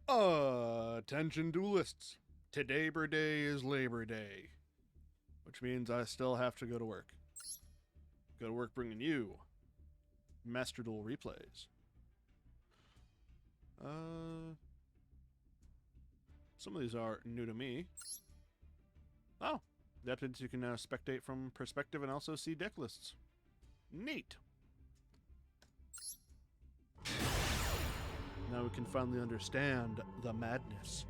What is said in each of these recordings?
Attention duelists. Today is Labor Day, which means I still have to go to work. Go to work bringing you Master Duel replays. Some of these are new to me. Oh, that means you can now spectate from perspective and also see deck lists. Neat. Now we can finally understand the madness.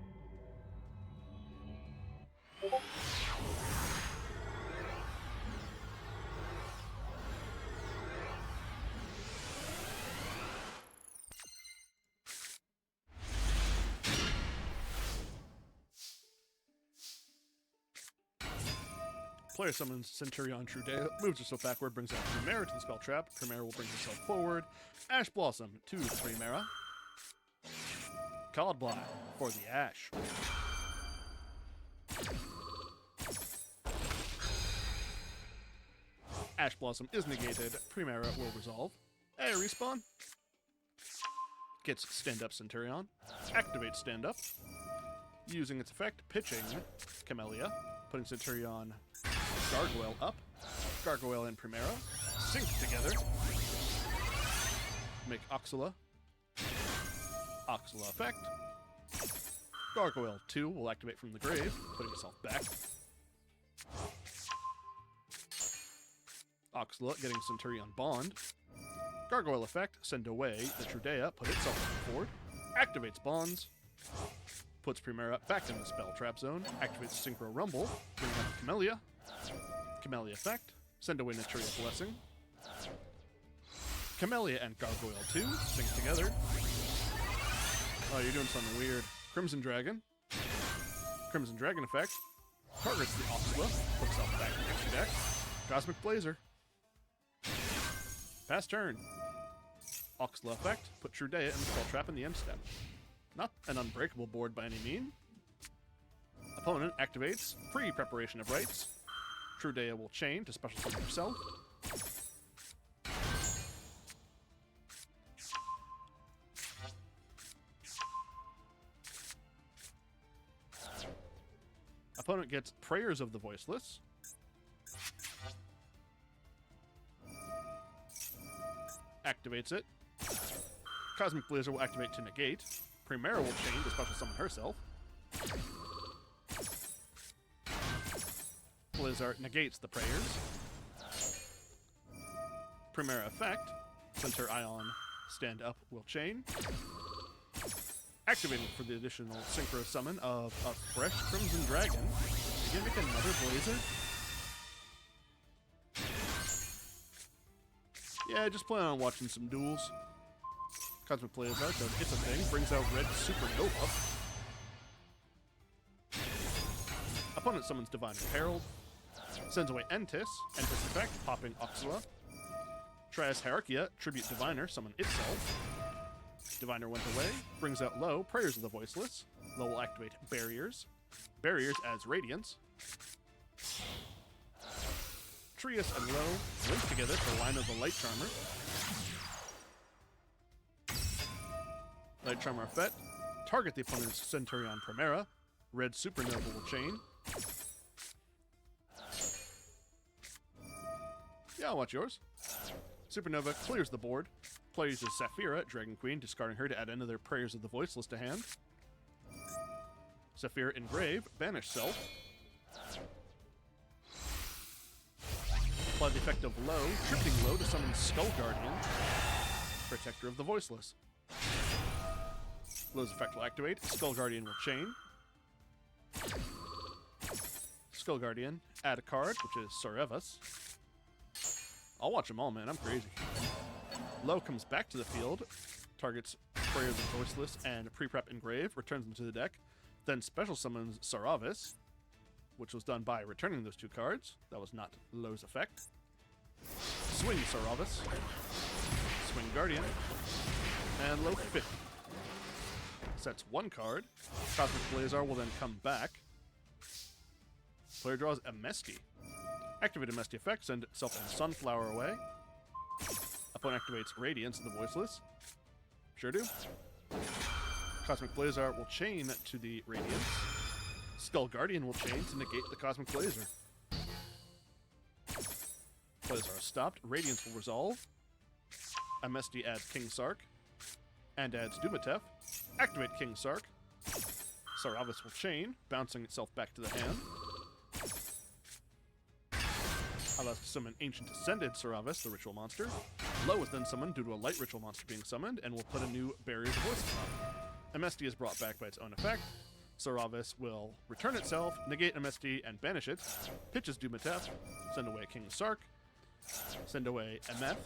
Player summons Centurion Trudea, moves herself backward, brings out Primera to the spell trap. Primera will bring herself forward. Ash Blossom to the Primera. Called Blind for the Ash. Ash Blossom is negated. Primera will resolve. Hey, respawn. Gets Stand Up Centurion. Activates Stand Up. Using its effect, pitching Camellia. Putting Centurion Gargoyle up. Gargoyle and Primera sync together. Make Oxala. Oxala effect. Gargoyle 2 will activate from the grave, putting itself back. Oxala getting Centurion Bond. Gargoyle effect, send away the Trudea, put itself on the board. Activates Bonds. Puts Primera back in the spell trap zone. Activates Synchro Rumble. Bring up Camellia. Camellia effect, send away Naturia Blessing. Camellia and Gargoyle 2 sync together. Oh, you're doing something weird. Crimson Dragon. Crimson Dragon effect. Targets the Oxala. Puts itself back in the extra deck. Cosmic Blazer. Pass turn. Oxala effect. Put Trudea in the spell trap in the end step. Not an unbreakable board by any mean. Opponent activates pre-preparation of rites. Trudea will chain to special summon herself. Opponent gets Prayers of the Voiceless. Activates it. Cosmic Blazer will activate to negate. Primera will chain to special summon herself. Blizzard negates the prayers. Primera effect. Center Ion Stand Up will chain. Activating for the additional synchro summon of a fresh Crimson Dragon. You gonna make another Blazer? Yeah, just plan on watching some duels. Cosmic Blazer does It's a Thing, brings out Red Supernova. Opponent summons Divine Herald. Sends away Entis. Entis effect, popping Oxala. Trias Hierarchia, Tribute Diviner, summon itself. Diviner went away, brings out Low, Prayers of the Voiceless. Low will activate Barriers. Barriers as Radiance. Trias and Low link together for Line of the Light Charmer. Light Charmer effect, target the opponent's Centurion Primera. Red Supernova will chain. Yeah, I'll watch yours. Supernova clears the board. Player uses Saphira, Dragon Queen, discarding her to add another Prayers of the Voiceless to hand. Saphira engrave, banish self. Apply the effect of Low, tripping Low to summon Skull Guardian, Protector of the Voiceless. Low's effect will activate. Skull Guardian will chain. Skull Guardian, add a card, which is Sorevas. I'll watch them all, man. I'm crazy. Low comes back to the field, targets Prayers of the Voiceless and Pre-Prep Engrave, returns them to the deck, then special summons Saravis, which was done by returning those two cards. That was not Low's effect. Swing Saravis. Swing Guardian. And Low 50. Sets one card. Cosmic Blazer will then come back. Player draws a Mesty. Activate a Mesty effect, send itself and Sunflower away. Opponent activates Radiance of the Voiceless. Sure do. Cosmic Blazar will chain to the Radiance. Skull Guardian will chain to negate the Cosmic Blazer. Blazar stopped. Radiance will resolve. MSD adds King Sark. And adds Dumatef. Activate King Sark. Saravis will chain, bouncing itself back to the hand. Allows to summon Ancient Ascended Saravis, the ritual monster. Low is then summoned due to a light ritual monster being summoned, and will put a new Barrier of Voices up. MSD is brought back by its own effect. Saravis will return itself, negate MSD, and banish it. Pitches Dumatef, send away King Sark, send away Emeth,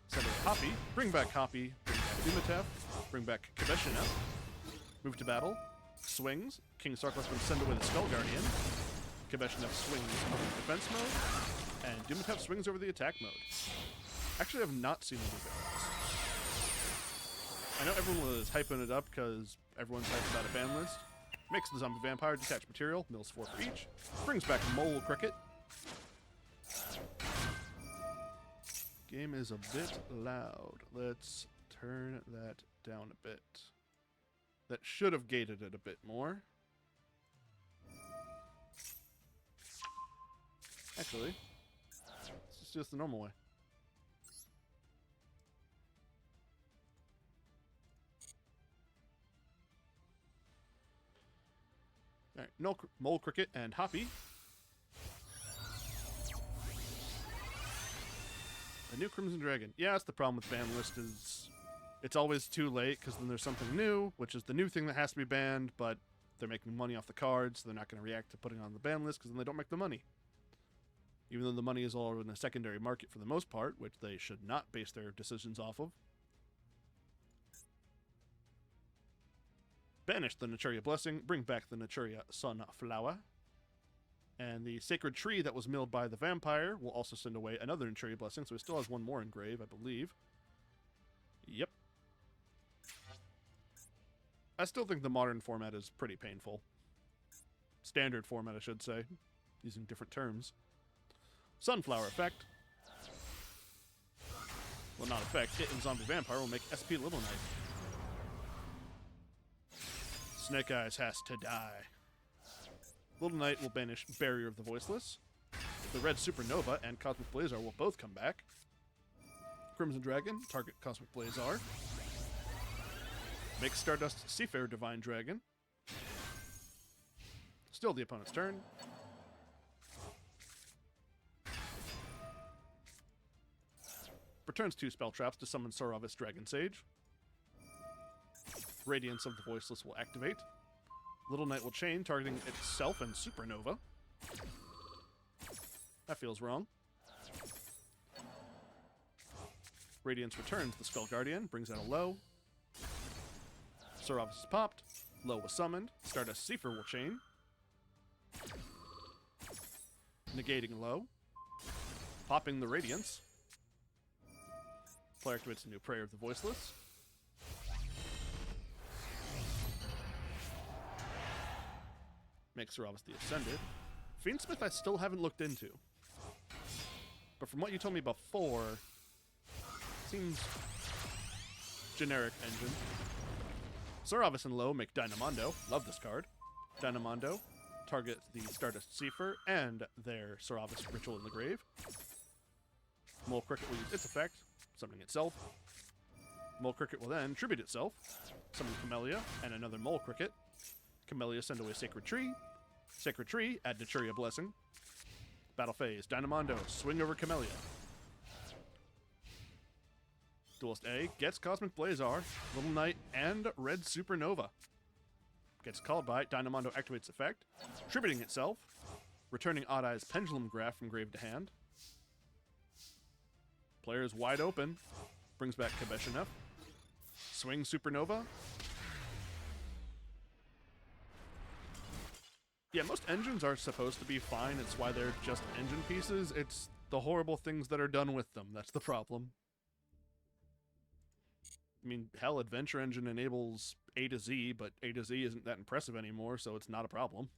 send away Hoppy, bring back Hoppy, bring back Dumatef, bring back Kabeshineth, move to battle, swings, King Sark lets them send away the Skull Guardian, Kabeshineth swings over the defense mode, and Dumatef swings over the attack mode. Actually, I have not seen the new ban list. I know everyone was hyping it up because everyone's hyped about a ban list. Makes the Zombie Vampire detached material, mills 4 for each. Brings back Mole Cricket. Game is a bit loud. Let's turn that down a bit. That should have gated it a bit more. Actually, let's do this the normal way. Alright, Mole Cricket and Hoppy. A new Crimson Dragon. Yeah, that's the problem with ban list is it's always too late because then there's something new, which is the new thing that has to be banned, but they're making money off the cards, so they're not going to react to putting it on the ban list because then they don't make the money. Even though the money is all in the secondary market for the most part, which they should not base their decisions off of. Banish the Naturia Blessing, bring back the Naturia Sunflower. And the Sacred Tree that was milled by the Vampire will also send away another Naturia Blessing, so it still has one more engraved, I believe. Yep. I still think the modern format is pretty painful. Standard format, I should say, using different terms. Sunflower effect. Well, not effect. It and Zombie Vampire will make SP Little Knight. Snake Eyes has to die. Little Knight will banish Barrier of the Voiceless. The Red Supernova and Cosmic Blazar will both come back. Crimson Dragon, target Cosmic Blazar. Make Stardust Seafarer Divine Dragon. Still the opponent's turn. Returns 2 spell traps to summon Saravis Dragon Sage. Radiance of the Voiceless will activate. Little Knight will chain, targeting itself and Supernova. That feels wrong. Radiance returns the Skull Guardian, brings out a Low. Saravis is popped. Low was summoned. Stardust Seafarer will chain. Negating Low. Popping the Radiance. Player activates a new Prayer of the Voiceless. Makes Saravis the Ascended. Fiendsmith I still haven't looked into. But from what you told me before, seems generic engine. Saravis and Low make Dynamondo. Love this card. Dynamondo. Target the Stardust Seafarer and their Saravis Ritual in the Grave. Mole Cricket will use its effect, summoning itself. Mole Cricket will then tribute itself, summon Camellia and another Mole Cricket. Camellia send away Sacred Tree. Sacred Tree, add Naturia Blessing. Battle phase, Dynamondo, swing over Camellia. Duelist A gets Cosmic Blazar, Little Knight, and Red Supernova. Gets called by, Dynamondo activates effect, tributing itself, returning Odd Eye's Pendulum Graph from grave to hand. Player is wide open, brings back Kabeshineth. Swing Supernova. Yeah, most engines are supposed to be fine. It's why they're just engine pieces. It's the horrible things that are done with them. That's the problem. I mean, hell, Adventure Engine enables A to Z, but A to Z isn't that impressive anymore, so it's not a problem.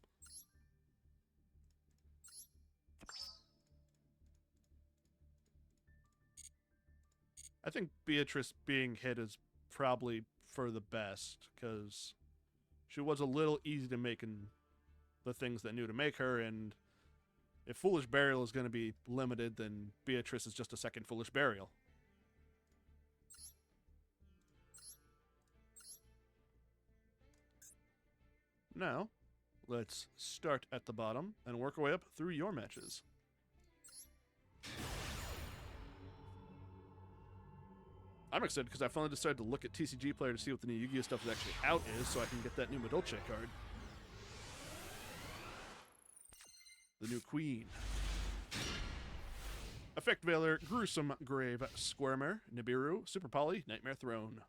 I think Beatrice being hit is probably for the best, because she was a little easy to make in the things that knew to make her, and if Foolish Burial is going to be limited, then Beatrice is just a second Foolish Burial. Now, let's start at the bottom and work our way up through your matches. I'm excited because I finally decided to look at TCG Player to see what the new Yu-Gi-Oh! Stuff that's actually out is, so I can get that new Madolche card. The new Queen. Effect Veiler, Gruesome Grave Squirmer, Nibiru, Super Poly, Nightmare Throne.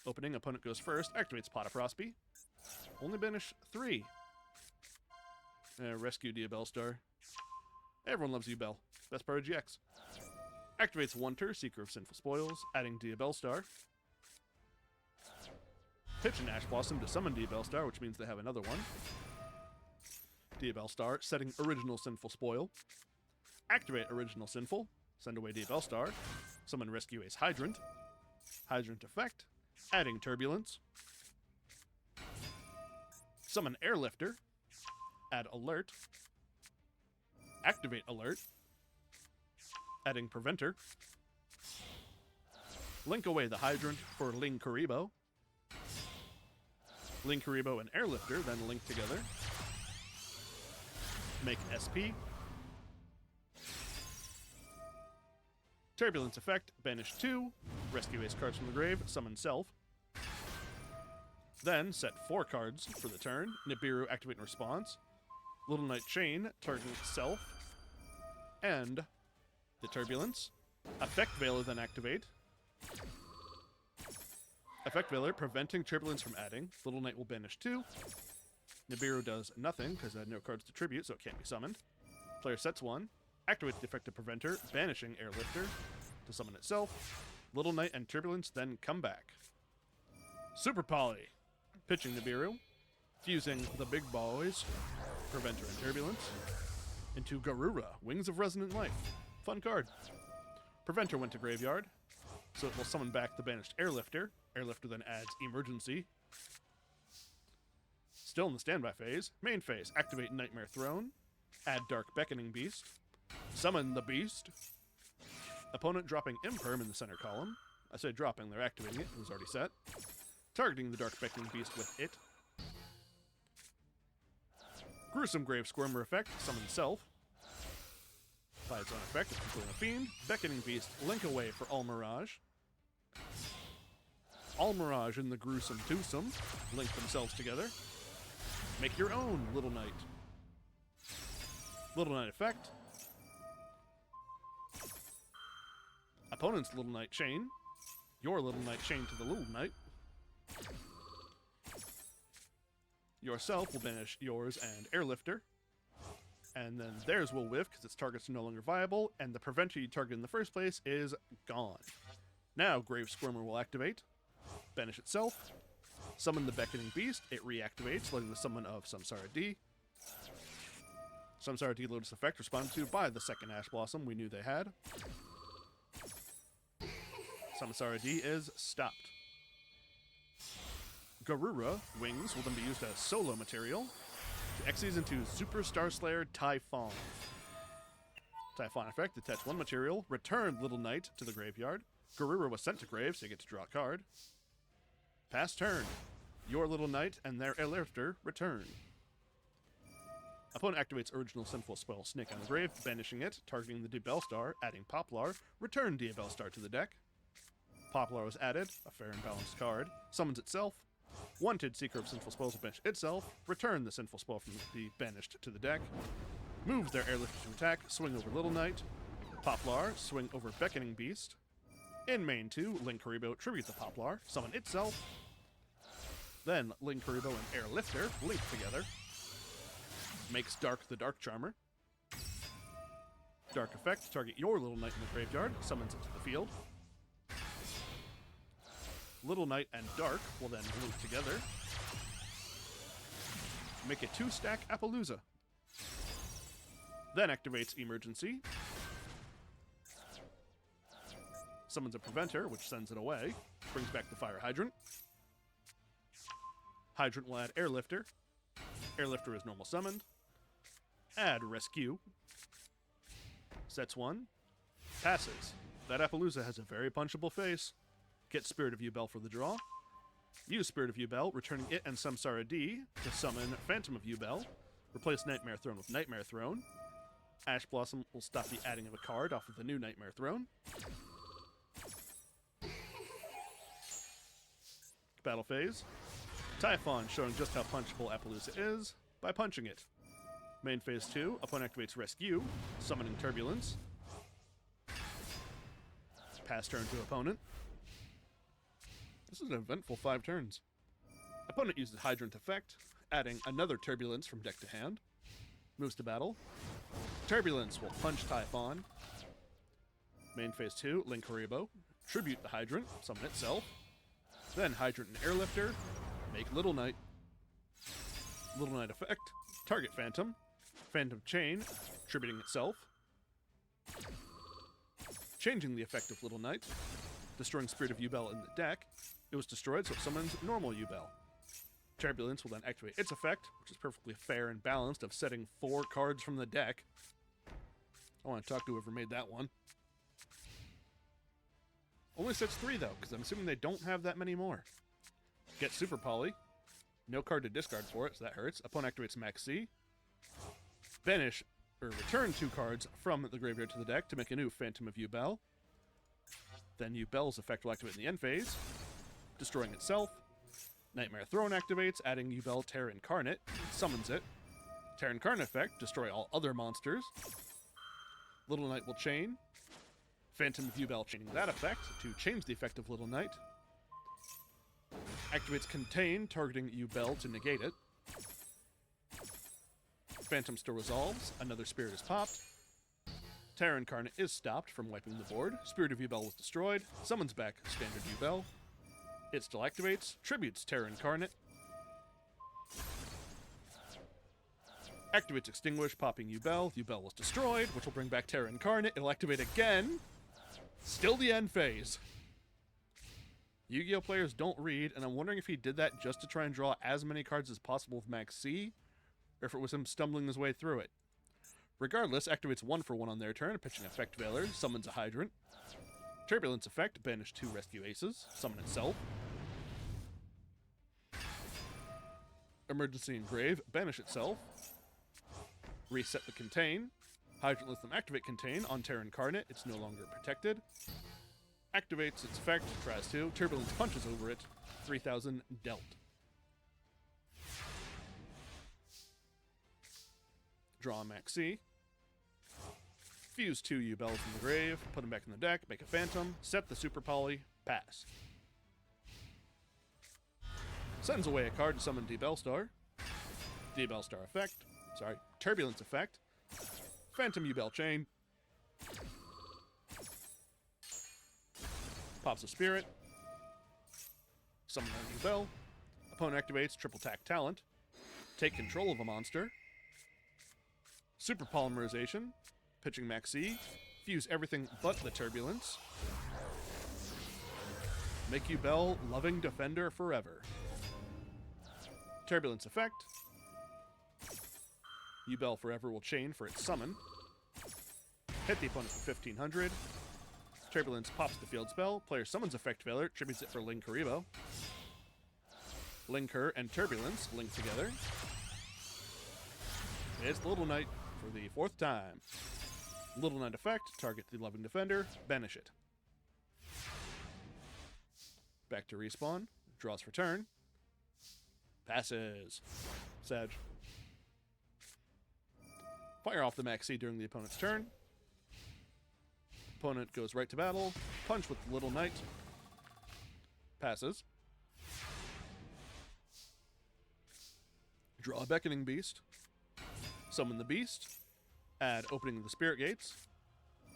Opening, opponent goes first, activates Pot of Frostby. Only banish 3. Rescue Diabellstar. Everyone loves you, Bell. Best part of GX. Activates Wonder, Seeker of Sinful Spoils, adding Diabellstar. Pitch an Ash Blossom to summon Diabellstar, which means they have another one. Diabellstar, setting Original Sinful Spoil. Activate Original Sinful, send away Diabellstar. Summon Rescue Ace Hydrant. Hydrant effect, adding Turbulence. Summon Airlifter. Add Alert. Activate Alert. Adding Preventer. Link away the Hydrant for Linkuriboh. Linkuriboh and Airlifter then link together. Make SP. Turbulence effect, banish 2. Rescue Ace cards from the grave, summon Self. Then set 4 cards for the turn. Nibiru activate in response. Little Knight Chain, targeting Self. And the Turbulence. Effect Veiler then activate. Effect Veiler, preventing Turbulence from adding. Little Knight will banish 2. Nibiru does nothing, because I had no cards to tribute, so it can't be summoned. Player sets 1. Activates the effective Preventer, banishing Airlifter to summon itself. Little Knight and Turbulence then come back. Super Poly. Pitching Nibiru. Fusing the big boys, Preventer and Turbulence, into Garura, Wings of Resonant Life. Fun card. Preventer went to Graveyard, so it will summon back the banished Airlifter. Airlifter then adds Emergency. Still in the standby phase. Main phase, activate Nightmare Throne. Add Dark Beckoning Beast. Summon the Beast. Opponent dropping Imperm in the center column. I say dropping, they're activating it. It was already set. Targeting the Dark Beckoning Beast with it. Gruesome Grave Squirmer effect, summon Self. By its own effect, it's controlling a Fiend. Beckoning Beast, link away for All Mirage. All Mirage and the Gruesome Twosome link themselves together. Make your own Little Knight. Little Knight effect. Opponent's Little Knight Chain. Your Little Knight Chain to the Little Knight. Yourself will banish yours and Airlifter. And then theirs will whiff because its target's no longer viable, and the preventer you targeted in the first place is gone. Now Grave Squirmer will activate. Banish itself. Summon the Beckoning Beast. It reactivates, letting the summon of Samsara D. Samsara D Lotus effect responded to by the second Ash Blossom we knew they had. Samsara D is stopped. Garura Wings will then be used as solo material to Xyz into Super Star Slayer Typhon. Typhon effect, detach 1 material, return Little Knight to the graveyard. Garura was sent to grave, so you get to draw a card. Pass turn. Your Little Knight and their Airlifter return. Opponent activates Original Sinful Spell Snake on the grave, banishing it, targeting the Diabellstar, adding Poplar, return Diabellstar to the deck. Poplar was added, a fair and balanced card, summons itself. Wanted Seeker of Sinful Spells will banish itself, return the Sinful Spell from the banished to the deck. Moves their Airlifter to attack, swing over Little Knight. Poplar, swing over Beckoning Beast. In main 2, Linkuriboh tribute the Poplar, summon itself. Then Linkuriboh and Airlifter link together. Makes Dark the Dark Charmer. Dark effect, target your Little Knight in the graveyard, summons it to the field. Little Knight and Dark will then link together. Make a 2-stack Appaloosa. Then activates Emergency. Summons a Preventer, which sends it away. Brings back the Fire Hydrant. Hydrant will add Airlifter. Airlifter is normal summoned. Add Rescue. Sets 1. Passes. That Appaloosa has a very punchable face. Get Spirit of Yubel for the draw. Use Spirit of Yubel, returning it and Samsara D to summon Phantom of Yubel. Replace Nightmare Throne with Nightmare Throne. Ash Blossom will stop the adding of a card off of the new Nightmare Throne. Battle phase. Typhon showing just how punchable Appaloosa is by punching it. Main phase 2, opponent activates Rescue, summoning Turbulence. Pass turn to opponent. This is an eventful 5 turns. Opponent uses Hydrant effect, adding another Turbulence from deck to hand. Moves to battle. Turbulence will punch Typhon. Main phase 2, Link Haribo. Tribute the Hydrant, summon itself. Then Hydrant and Airlifter. Make Little Knight. Little Knight effect. Target Phantom. Phantom Chain, tributing itself. Changing the effect of Little Knight. Destroying Spirit of Yubel in the deck. It was destroyed, so it summons normal Yubel. Turbulence will then activate its effect, which is perfectly fair and balanced of setting 4 cards from the deck. I want to talk to whoever made that one. Only sets 3, though, because I'm assuming they don't have that many more. Get Super Poly. No card to discard for it, so that hurts. Opponent activates Max C. Banish, or return 2 cards from the graveyard to the deck to make a new Phantom of Yubel. Then Yubel's effect will activate in the end phase, destroying itself. Nightmare Throne activates, adding Yubel Terra Incarnate, summons it. Terra Incarnate effect, destroy all other monsters. Little Knight will chain. Phantom of Yubel chaining that effect to change the effect of Little Knight. Activates Contain, targeting Yubel to negate it. Phantom still resolves, another Spirit is popped. Terra Incarnate is stopped from wiping the board. Spirit of Yubel was destroyed, summons back standard Yubel. It still activates, tributes Terra Incarnate. Activates Extinguish, popping Yubel. Yubel was destroyed, which will bring back Terra Incarnate. It'll activate again. Still the end phase. Yu-Gi-Oh! Players don't read, and I'm wondering if he did that just to try and draw as many cards as possible with Max C, or if it was him stumbling his way through it. Regardless, activates 1 for 1 on their turn, pitching Effect Veiler, summons a Hydrant. Turbulence effect, banish 2 Rescue Aces, summon itself. Emergency Engrave, banish itself. Reset the Contain. Hydrant lets them activate Contain on Terra Incarnate, it's no longer protected. Activates its effect, tries to. Turbulence punches over it, 3,000 dealt. Draw Max C. Fuse 2 Yubels from the grave, put them back in the deck, make a Phantom, set the Super Poly, pass. Sends away a card to summon D-Bellstar. D-Bellstar effect. Turbulence effect. Phantom Yubel Chain. Pops a Spirit. Summon a Yubel. Opponent activates Triple Tack Talent. Take control of a monster. Super Polymerization. Pitching Max C. Fuse everything but the Turbulence. Make Yubel Loving Defender forever. Turbulence effect. Yubel Forever will chain for its summon. Hit the opponent for 1,500. Turbulence pops the field spell. Player summons Effect Veiler, tributes it for Link Haribo. Linker and Turbulence link together. It's Little Knight for the 4th time. Little Knight effect, target the Loving Defender, banish it. Back to respawn, draws for turn. Passes. Sag. Fire off the Max C during the opponent's turn. Opponent goes right to battle. Punch with Little Knight. Passes. Draw a Beckoning Beast. Summon the Beast. Add Opening of the Spirit Gates.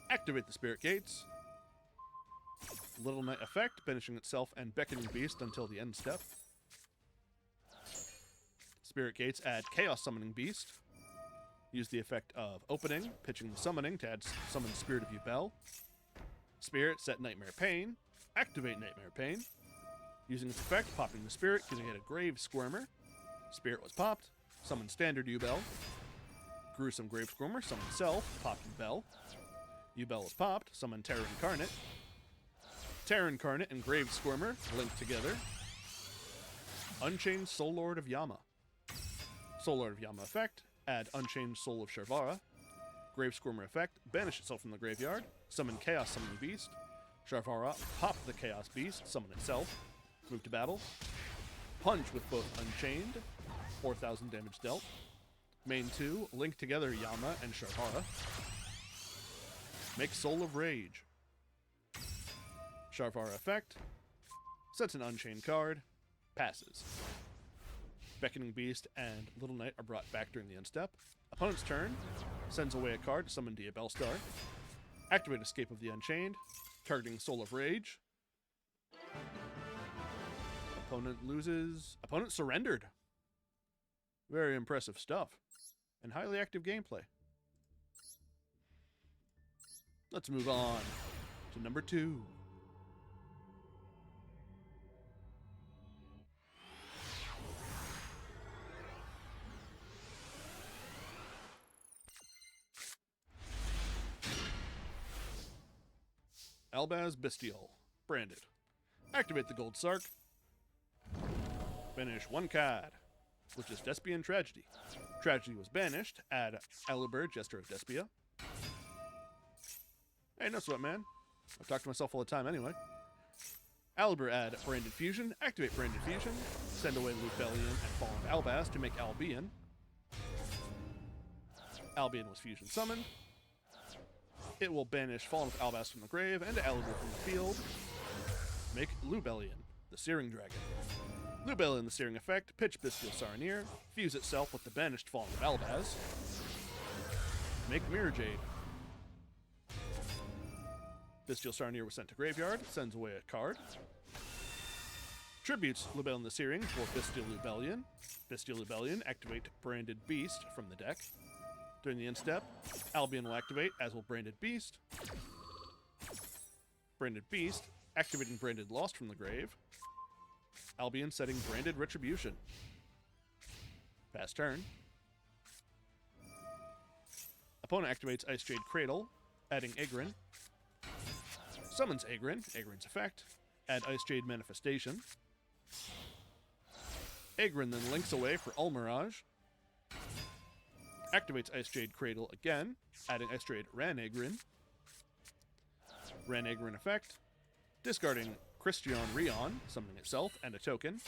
Activate the Spirit Gates. Little Knight effect, banishing itself and Beckoning Beast until the end step. Spirit Gates add Chaos Summoning Beast. Use the effect of Opening, pitching the Summoning to add Summon Spirit of Yubel. Spirit, set Nightmare Pain. Activate Nightmare Pain. Using its effect, popping the spirit, giving it a Grave Squirmer. Spirit was popped. Summon Standard U-Bell. Gruesome Grave Squirmer, summon Self, popped U-Bell. U-Bell is popped, summon Terror Incarnate. Terror Incarnate and Grave Squirmer linked together. Unchained Soul Lord of Yama. Soul Lord of Yama effect, add Unchained Soul of Sharvara. Grave Squirmer effect, banish itself from the graveyard. Summon Chaos Summoning Beast. Sharvara, pop the Chaos Beast, summon itself. Move to battle. Punch with both Unchained, 4,000 damage dealt. Main 2, link together Yama and Sharvara. Make Soul of Rage. Sharvara effect, sets an Unchained card, passes. Beckoning Beast and Little Knight are brought back during the end step. Opponent's turn, sends away a card to summon Dia Bellstar. Activate Escape of the Unchained, targeting Soul of Rage. Opponent loses. Opponent surrendered. Very impressive stuff. And highly active gameplay. Let's move on to number 2. Albaz Bestial. Branded. Activate the Gold Sark. Banish 1 card, which is Despian Tragedy. Tragedy was banished. Add Alibur, Jester of Despia. Hey, no sweat, man. I talk to myself all the time anyway. Alibur, add Branded Fusion. Activate Branded Fusion. Send away Lubellion and Fallen Albaz to make Albion. Albion was fusion summoned. It will banish Fallen Albaz from the grave and Alibur from the field. Make Lubellion, the Searing Dragon. Lubellion, the Searing effect, pitch Bestial Saronir, fuse itself with the banished Fallen Albaz. Make Mirror Jade. Bestial Saronir was sent to graveyard, sends away a card. Tributes Lubellion the Searing for Bestial Lubellion. Bestial Lubellion, activate Branded Beast from the deck. During the end step, Albion will activate, as will Branded Beast. Branded Beast, activating Branded Lost from the grave. Albion setting Branded Retribution. Pass turn. Opponent activates Ice Jade Cradle, adding Igrin. Summons Igrin, Igrin's effect. Add Ice Jade Manifestation. Igrin then links away for Ulmirage. Activates Ice Jade Cradle again, adding Ice Jade Ran Igrin. Ran Igrin effect. Discarding Christian Rion, summoning itself, and a token.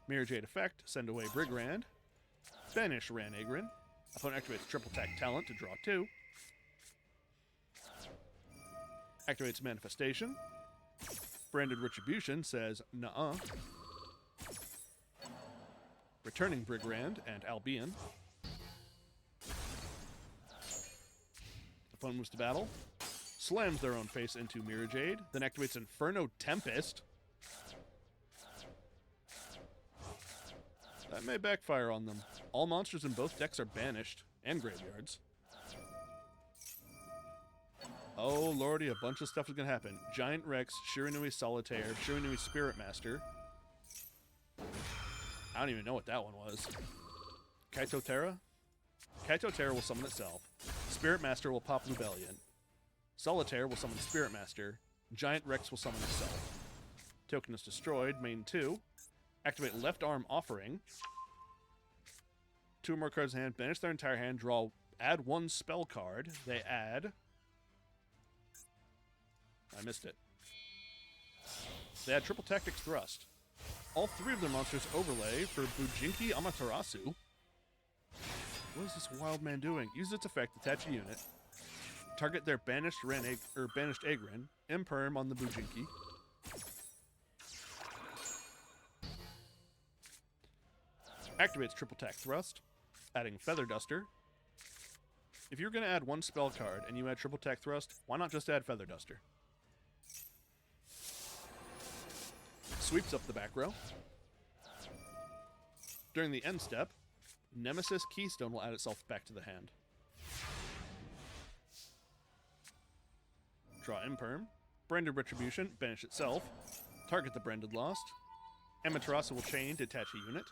Mirror Jade effect, send away Brigrand. Banish Ran Igrin. Opponent activates Triple Tack Talent to draw 2. Activates Manifestation. Branded Retribution says, nuh-uh. Returning Brigrand and Albion. Opponent moves to battle. Slams their own face into Mirror Jade, then activates Inferno Tempest. That may backfire on them. All monsters in both decks are banished, and graveyards. Oh lordy, a bunch of stuff is going to happen. Giant Rex, Shiranui Solitaire, Shiranui Spirit Master. I don't even know what that one was. Kaito Terra? Kaito Terra will summon itself. Spirit Master will pop Lubellion. Solitaire will summon Spirit Master. Giant Rex will summon itself. Token is destroyed. Main 2. Activate Left Arm Offering. 2 or more cards in hand. Banish their entire hand. Draw. Add 1 spell card. They add... I missed it. They add Triple Tactics Thrust. All 3 of their monsters overlay for Bujinki Amaterasu. What is this wild man doing? Use its effect, attach a unit. Target their banished banished Igrin. Imperm on the Bujinki. Activates Triple Tack Thrust, adding Feather Duster. If you're going to add 1 spell card and you add Triple Tack Thrust, why not just add Feather Duster? Sweeps up the back row. During the end step, Nemesis Keystone will add itself back to the hand. Draw Imperm. Branded Retribution, banish itself. Target the Branded Lost. Amaterasu will chain, detach a unit.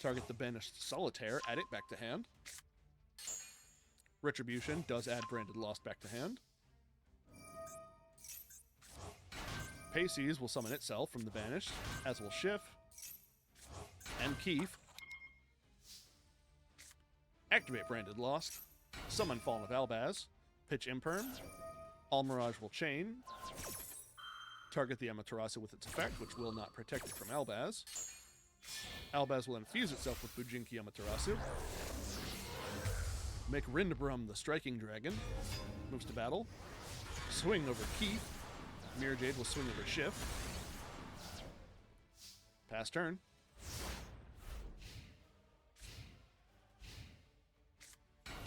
Target the banished Solitaire, add it back to hand. Retribution does add Branded Lost back to hand. Pacey's will summon itself from the banished, as will Schiff and Keith. Activate Branded Lost. Summon Fallen of Albaz. Pitch Imperm. Almirage will chain. Target the Amaterasu with its effect, which will not protect it from Albaz. Albaz will infuse itself with Bujinki Amaterasu. Make Rindbrum the Striking Dragon. Moves to battle. Swing over Keith. Mirror Jade will swing over Schiff. Pass turn.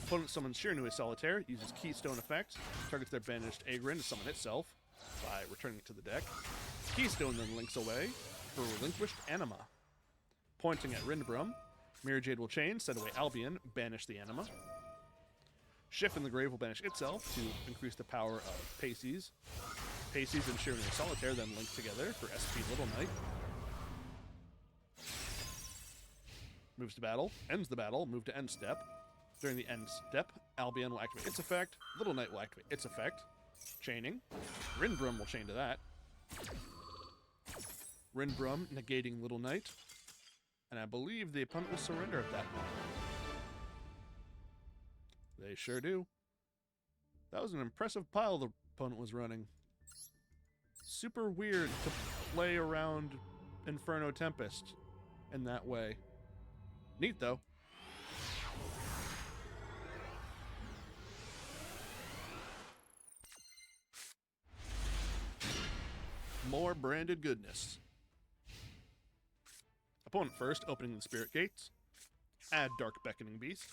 Opponent summons Shiranui Solitaire, uses Keystone effect, targets their banished Agrin to summon itself by returning it to the deck. Keystone then links away for Relinquished Anima. Pointing at Rindbrum, Mirror Jade will chain, send away Albion, banish the Anima. Schiff in the Grave will banish itself to increase the power of Pacey's. Pacey's and Shiranui Solitaire then link together for SP Little Knight. Moves to battle, ends the battle, move to end step. During the end step, Albion will activate its effect, Little Knight will activate its effect, chaining. Rindbrum will chain to that. Rindbrum negating Little Knight. And I believe the opponent will surrender at that point. They sure do. That was an impressive pile the opponent was running. Super weird to play around Inferno Tempest in that way. Neat, though. More branded goodness. Opponent first, opening the Spirit Gates. Add Dark Beckoning Beast.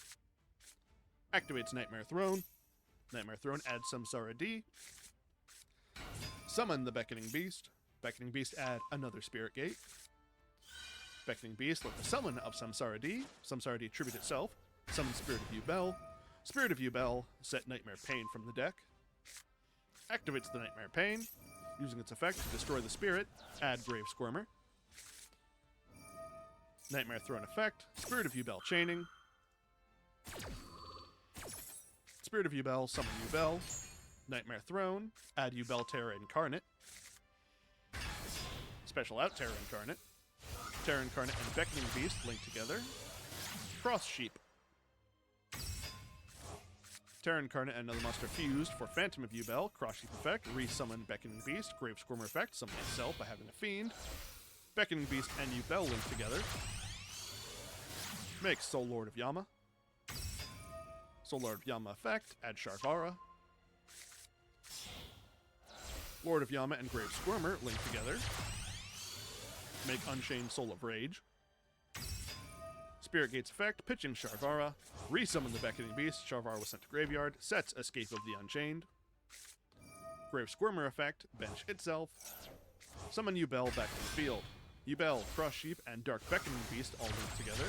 Activates Nightmare Throne. Nightmare Throne adds Samsara D. Summon the Beckoning Beast. Beckoning Beast add another Spirit Gate. Beckoning Beast let the summon of Samsara D. Samsara D tribute itself. Summon Spirit of Yubel. Spirit of Yubel set Nightmare Pain from the deck. Activates the Nightmare Pain. Using its effect to destroy the spirit, add Grave Squirmer. Nightmare Throne effect, Spirit of Yubel chaining. Spirit of Yubel, summon Yubel. Nightmare Throne, add Yubel Terra Incarnate. Special out Terra Incarnate. Terra Incarnate and Beckoning Beast link together. Cross Sheep. Terra Incarnate and another monster fused for Phantom of Yubel, Cross Sheep effect, re-summon Beckoning Beast, Grave Squirmer effect, summon itself by having a Fiend. Beckoning Beast and Yubel link together. Make Soul Lord of Yama. Soul Lord of Yama effect, add Sharvara. Lord of Yama and Grave Squirmer link together. Make Unchained Soul of Rage. Spirit Gates effect, pitching Sharvara. Resummon the Beckoning Beast. Sharvara was sent to graveyard. Sets Escape of the Unchained. Grave Squirmer effect, bench itself. Summon Yubel back to the field. Yubel, Cross Sheep, and Dark Beckoning Beast all link together.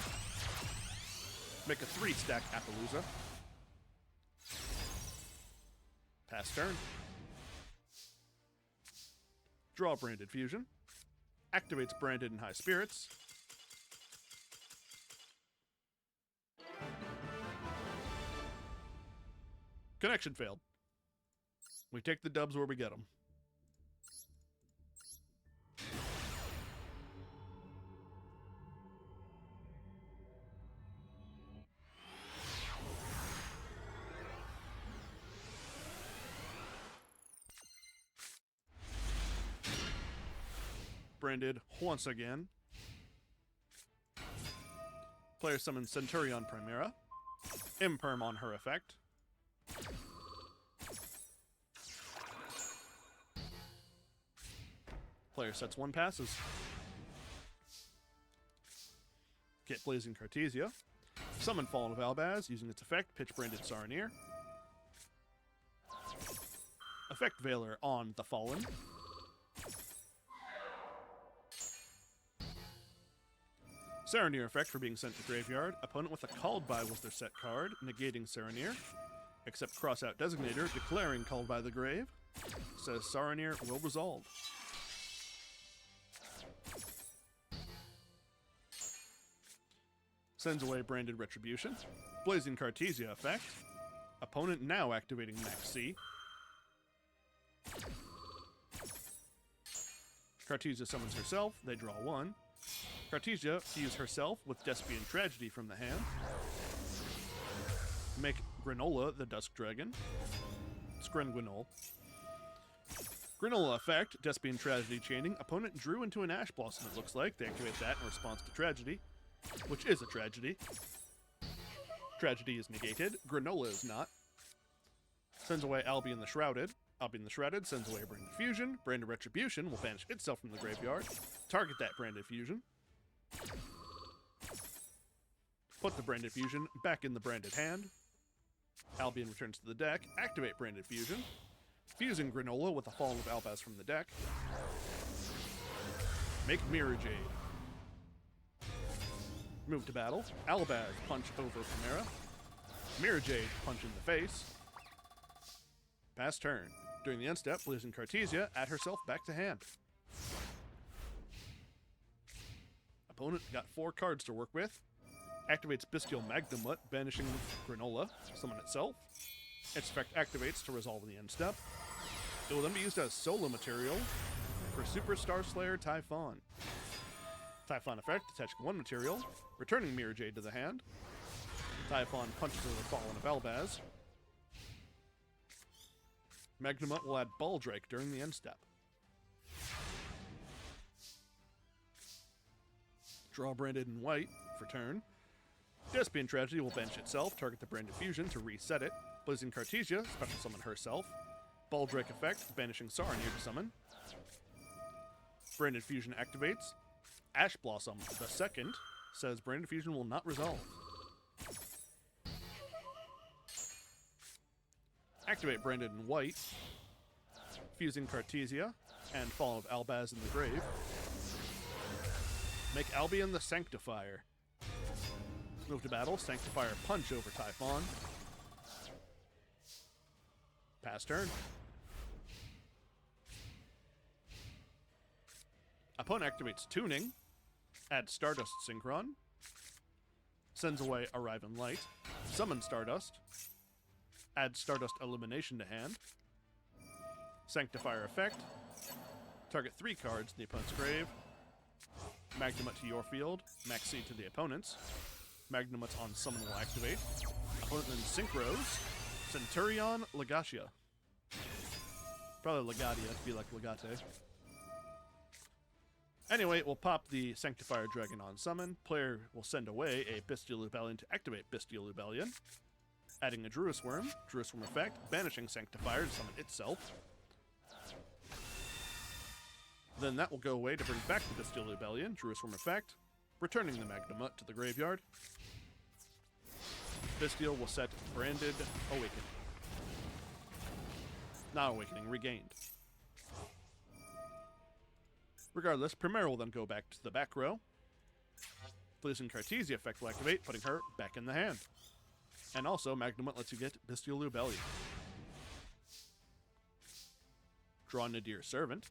Make a 3-stack Appaloosa. Pass turn. Draw Branded Fusion. Activates Branded and High Spirits. Connection failed. We take the dubs where we get them. Branded once again. Player summons Centurion Primera. Imperm on her effect. Player sets 1 passes. Get Blazing Cartesia. Summon Fallen of Albaz using its effect, pitch Branded Saronir. Effect Veiler on the Fallen. Saronir effect for being sent to graveyard. Opponent with a Called By was their set card, negating Saronir. Except cross out Designator, declaring Called By the Grave. Says Saronir will resolve. Sends away Branded Retribution. Blazing Cartesia effect. Opponent now activating Max C. Cartesia summons herself. They draw 1. Cartesia fuse herself with Despian Tragedy from the hand. Make Granola the Dusk Dragon. Screngwinol. Granola effect, Despian Tragedy chaining. Opponent drew into an Ash Blossom, it looks like. They activate that in response to Tragedy, which is a tragedy. Tragedy is negated. Granola is not. Sends away Albion the Shrouded. Albion the Shrouded sends away Branded Fusion. Branded Retribution will banish itself from the graveyard. Target that Branded Fusion. Put the Branded Fusion back in the branded hand. Albion returns to the deck. Activate Branded Fusion. Fusing Granola with the Fallen of Albaz from the deck. Make Mirror Jade. Move to battle. Albaz punch over Chimera. Mirror Jade punch in the face. Pass turn. During the end step, Blazing Cartesia add herself back to hand. Opponent got 4 cards to work with. Activates Bestial Magnamut, banishing Granola. Summon itself. Its effect activates to resolve in the end step. It will then be used as solo material for Superstar Slayer Typhon. Typhon effect, attaching 1 material, returning Mirror Jade to the hand. Typhon punches over the Fallen of Albaz. Magnamut will add Baldrake during the end step. Draw Branded in white for turn. Despian Tragedy will bench itself, target the Branded Fusion to reset it. Blazing Cartesia, special summon herself. Baldrake effect, banishing Saronir to summon. Branded Fusion activates. Ash Blossom, the second, says Branded Fusion will not resolve. Activate Branded in white. Fusing Cartesia and Fallen of Albaz in the grave. Make Albion the Sanctifier. Move to battle, Sanctifier punch over Typhon. Pass turn. Opponent activates Tuning. Add Stardust Synchron. Sends away Arrive in Light. Summon Stardust. Add Stardust Illumination to hand. Sanctifier effect. Target 3 cards in the opponent's grave. Magnamut to your field. Max C to the opponent's. Magnamut on summon will activate. Opponent then Synchros. Centurion Legatia. Probably Legatia to be like Legate. Anyway, we'll pop the Sanctifier Dragon on summon. Player will send away a Bestial Lubellion to activate Bestial Lubellion. Adding a Druis Worm effect, banishing Sanctifier to summon itself. Then that will go away to bring back the Bestial Lubellion, Druis Worm effect, returning the Magnamut to the graveyard. Bestial will set Branded Awakening. Not Awakening, Regained. Regardless, Primera will then go back to the back row. Blazing Cartesia effect will activate, putting her back in the hand. And also, Magnamut lets you get Bestial Lubellion. Draw Nadir Servant.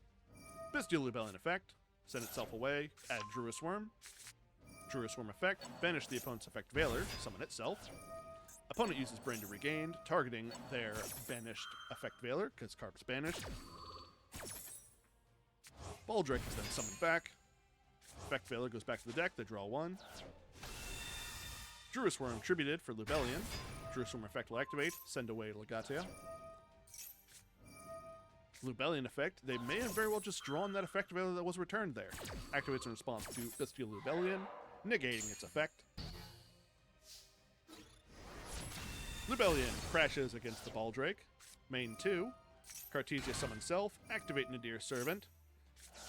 Bestial Lubellion effect. Send itself away. Add Druis Worm. Druis Worm effect. Banish the opponent's effect Veiler. Summon itself. Opponent uses Branded Regained, targeting their banished effect Veiler, because Carp's banished. Baldrake is then summoned back. Effect Veiler goes back to the deck. They draw 1. Druis Worm tributed for Lubellion. Druis Worm effect will activate. Send away Legatia. Lubellion effect. They may have very well just drawn that effect Veiler that was returned there. Activates in response to Bestial Lubellion, negating its effect. Lubellion crashes against the Baldrake. Main 2. Cartesia summon self. Activate Nadir Servant.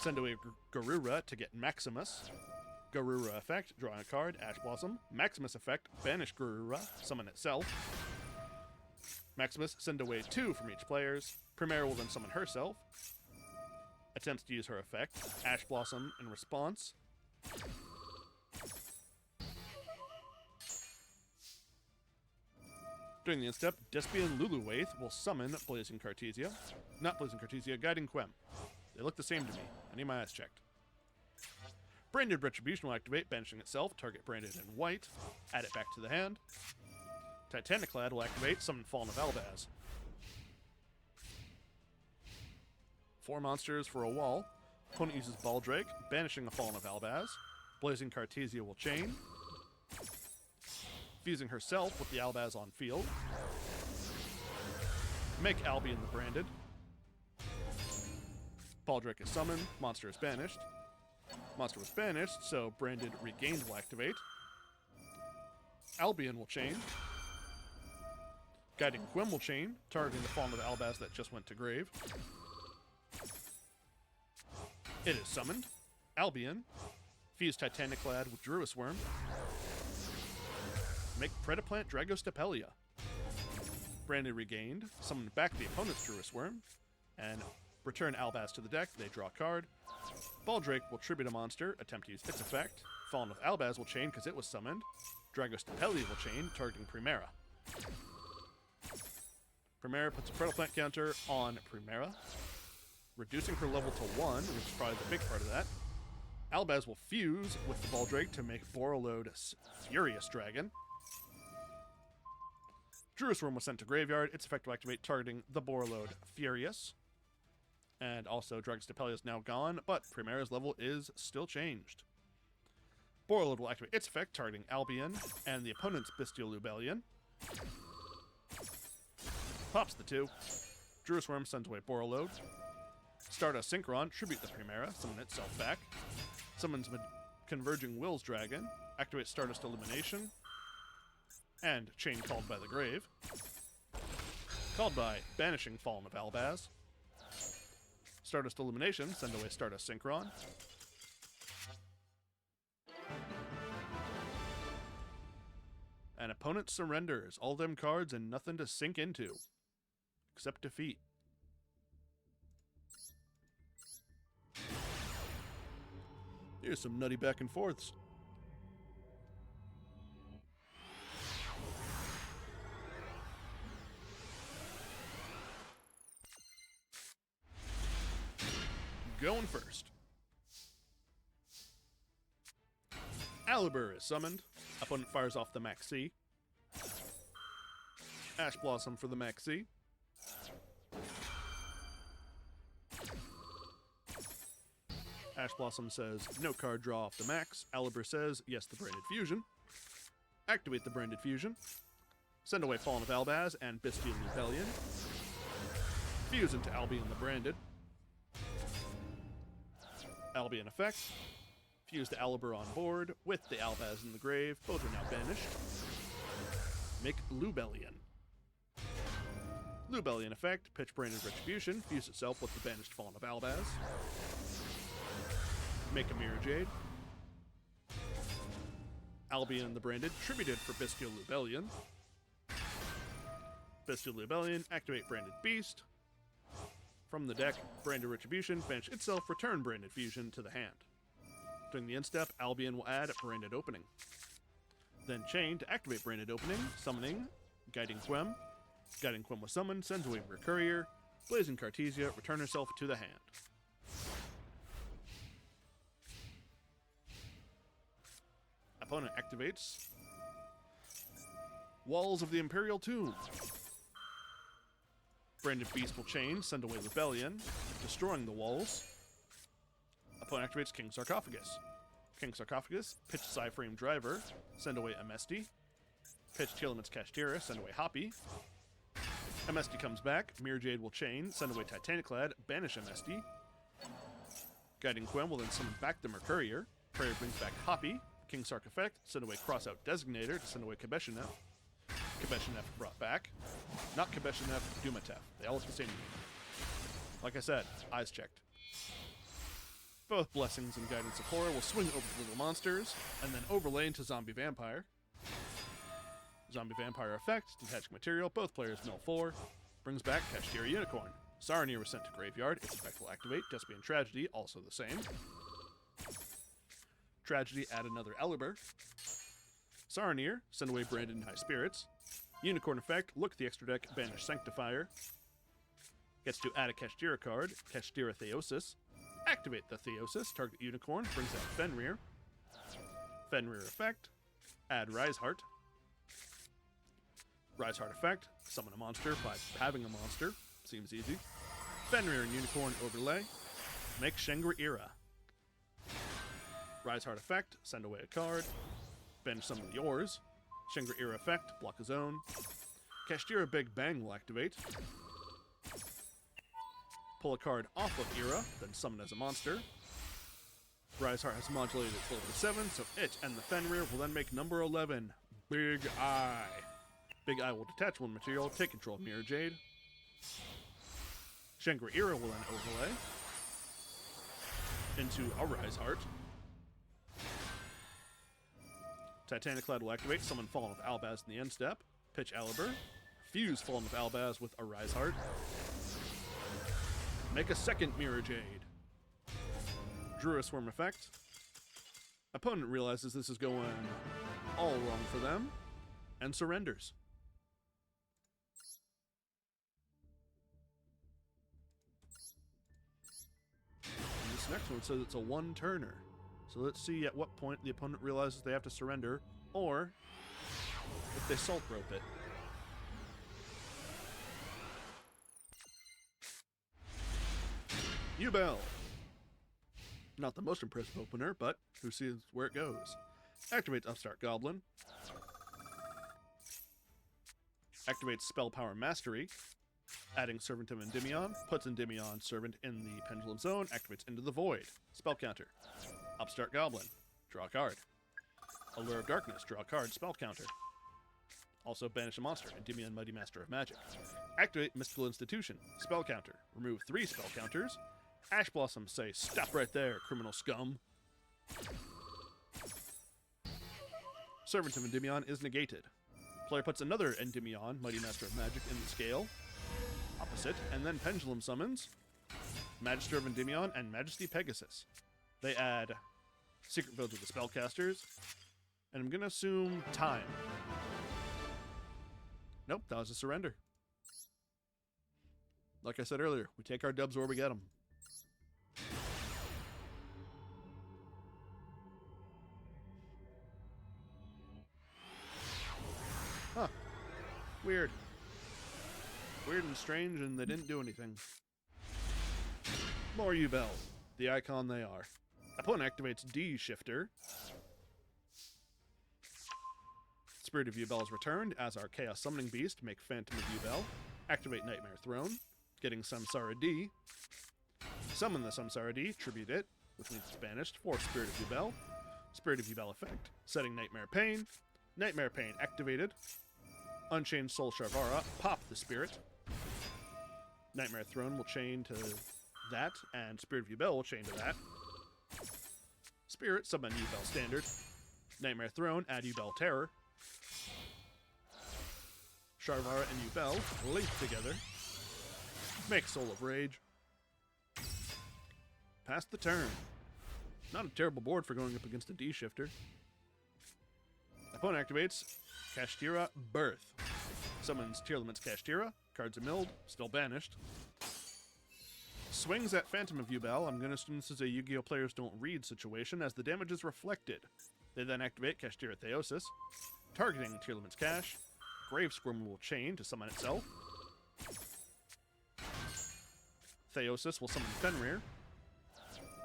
Send away Garura to get Maximus. Garura effect, drawing a card, Ash Blossom. Maximus effect, banish Garura, summon itself. Maximus, send away 2 from each player's. Primera will then summon herself. Attempts to use her effect, Ash Blossom in response. During the end step, Despian Luluwaith will summon Blazing Cartesia. Not Blazing Cartesia, Guiding Quem. They look the same to me. I need my eyes checked. Branded Retribution will activate, banishing itself. Target branded in white. Add it back to the hand. Titaniclad will activate, summon Fallen of Albaz. 4 monsters for a wall. Opponent uses Baldrake, banishing a Fallen of Albaz. Blazing Cartesia will chain. Fusing herself with the Albaz on field. Make Albion the branded. Baldrake is summoned, monster is banished. Monster was banished, so branded regained will activate. Albion will chain. Guiding Quim will chain, targeting the Fallen of Albaz that just went to grave. It is summoned. Albion. Fuse Titaniclad with Druis Worm. Make Predaplant Dragostapelia. Branded regained. Summon back the opponent's Druis Worm. And return Albaz to the deck. They draw a card. Baldrake will tribute a monster. Attempt to use its effect. Fallen of Albaz will chain because it was summoned. Dragostapelia will chain, targeting Primera. Primera puts a Predaplant counter on Primera, reducing her level to 1, which is probably the big part of that. Albaz will fuse with the Baldrake to make Borreload Furious Dragon. Druis Worm was sent to graveyard. Its effect will activate, targeting the Borreload Furious. And also, Dragostapelia is now gone, but Primera's level is still changed. Borreload will activate its effect, targeting Albion and the opponent's Bestial Lubellion. Pops the 2. Druis Worm sends away Borreload. Stardust Synchron, tribute the Primera, summon itself back. Summons Converging Wills Dragon, activate Stardust Illumination, and chain called by the grave. Called by banishing Fallen of Albaz. Stardust Illumination, send away Stardust Synchron. An opponent surrenders all them cards and nothing to sink into. Except defeat. Here's some nutty back and forths. Going first. Alibur is summoned. Opponent fires off the Maxi. Ash Blossom for the Maxi. Ash Blossom says, no card draw off the max. Alibur says, yes, the branded fusion. Activate the branded fusion. Send away Fallen of Albaz and Bestial Lubellion. Fuse into Albion the branded. Albion effect. Fuse the Alibur on board with the Albaz in the grave. Both are now banished. Make Lubellion. Lubellion effect. Pitch branded retribution. Fuse itself with the banished Fallen of Albaz. Make a Mirror Jade. Albion the branded, tributed for Bestial Lubellion. Bestial Lubellion, activate Branded Beast. From the deck, Branded Retribution, banish itself, return Branded Fusion to the hand. During the end step, Albion will add Branded Opening. Then chain to activate Branded Opening, summoning Guiding Quim. Guiding Quim was summoned, sends away Courier. Blazing Cartesia, return herself to the hand. Opponent activates Walls of the Imperial Tomb. Branded Beast will chain, send away Rebellion, destroying the walls. Opponent activates King Sarcophagus. King Sarcophagus, pitch Psyframe Driver, send away Amesti. Pitch Telements Kashtira, send away Hoppy. Amesti comes back, Mirror Jade will chain, send away Titaniclad, banish Amesti. Guiding Quim will then summon back the Mercourier. Courier brings back Hoppy. King Sark effect, send away Crossout Designator to send away Kabeshenev. Kabeshenev brought back. Not Kabeshenev, Dumatev. They all look the same to me. Like I said, eyes checked. Both Blessings and Guidance of Horror will swing over the little monsters, and then overlay into Zombie Vampire. Zombie Vampire effect, detaching material, both players mill 4. Brings back Kashtira Unicorn. Saronir was sent to graveyard, its effect will activate. Despian Tragedy, also the same. Tragedy, add another Alibur. Saronir, send away Branded and High Spirits. Unicorn effect, look at the extra deck, banish Sanctifier. Gets to add a Kashtira card, Kashtira Theosis. Activate the Theosis. Target Unicorn. Brings out Fenrir. Fenrir effect. Add Rise Heart. Rise Heart effect. Summon a monster by having a monster. Seems easy. Fenrir and Unicorn overlay. Make Shangri-Ira. Rise Heart effect. Send away a card. Banish summon yours. Shangri-Ira effect. Block a zone. Kashtira Big Bang will activate. Pull a card off of Ira, then summon as a monster. Rise Heart has modulated its level to 7, so it and the Fenrir will then make number 11, Big Eye. Big Eye will detach one material, take control of Mirror Jade. Shangri-Ira will then overlay into a Rise Heart. Titaniclad will activate, summon Fallen of Albaz in the end step. Pitch Alibur. Fuse Fallen of Albaz with a Rise Heart. Make a second Mirror Jade. Drew a Swarm effect. Opponent realizes this is going all wrong for them and surrenders. And this next one says it's a one-turner. So let's see at what point the opponent realizes they have to surrender, or if they salt rope it. Duel. Not the most impressive opener, but who sees where it goes. Activates Upstart Goblin. Activates Spell Power Mastery. Adding Servant of Endymion. Puts Endymion Servant in the Pendulum Zone. Activates Into the Void. Spell counter. Upstart Goblin. Draw a card. Allure of Darkness. Draw a card. Spell counter. Also banish a monster. Endymion Mighty Master of Magic. Activate Mystical Institution. Spell counter. Remove 3 spell counters. Ash Blossom say, "Stop right there, criminal scum." Servant of Endymion is negated. Player puts another Endymion, Mighty Master of Magic, in the scale. Opposite, and then Pendulum summons Magister of Endymion and Majesty Pegasus. They add Secret Village of the Spellcasters, and I'm going to assume time. Nope, that was a surrender. Like I said earlier, we take our dubs where we get them. Huh. Weird. Weird and strange, and they didn't do anything. More Duel. The icon they are. Opponent activates D Shifter. Spirit of Duel is returned as our Chaos Summoning Beast. Make Phantom of Duel. Activate Nightmare Throne. Getting Samsara D. Summon the Samsara D. Tribute it, which means it's banished for Spirit of Duel. Spirit of Duel effect. Setting Nightmare Pain. Nightmare Pain activated. Unchained Soul Sharvara. Pop the Spirit. Nightmare Throne will chain to that, and Spirit of Duel will chain to that. Spirit, summon Duel Standard. Nightmare Throne, add Duel Terror. Sharvara and Duel link together. Make Soul of Rage. Pass the turn. Not a terrible board for going up against a D Shifter. Opponent activates Kashtira Birth. Summons Tearlament's Kashtira. Cards are milled, still banished. Swings at Phantom of Duel. I'm going to assume this is a Yu-Gi-Oh! Players don't read situation, as the damage is reflected. They then activate Kashtira Theosis, targeting Tearlament's Cash. Grave Squirm will chain to summon itself. Theosis will summon Fenrir.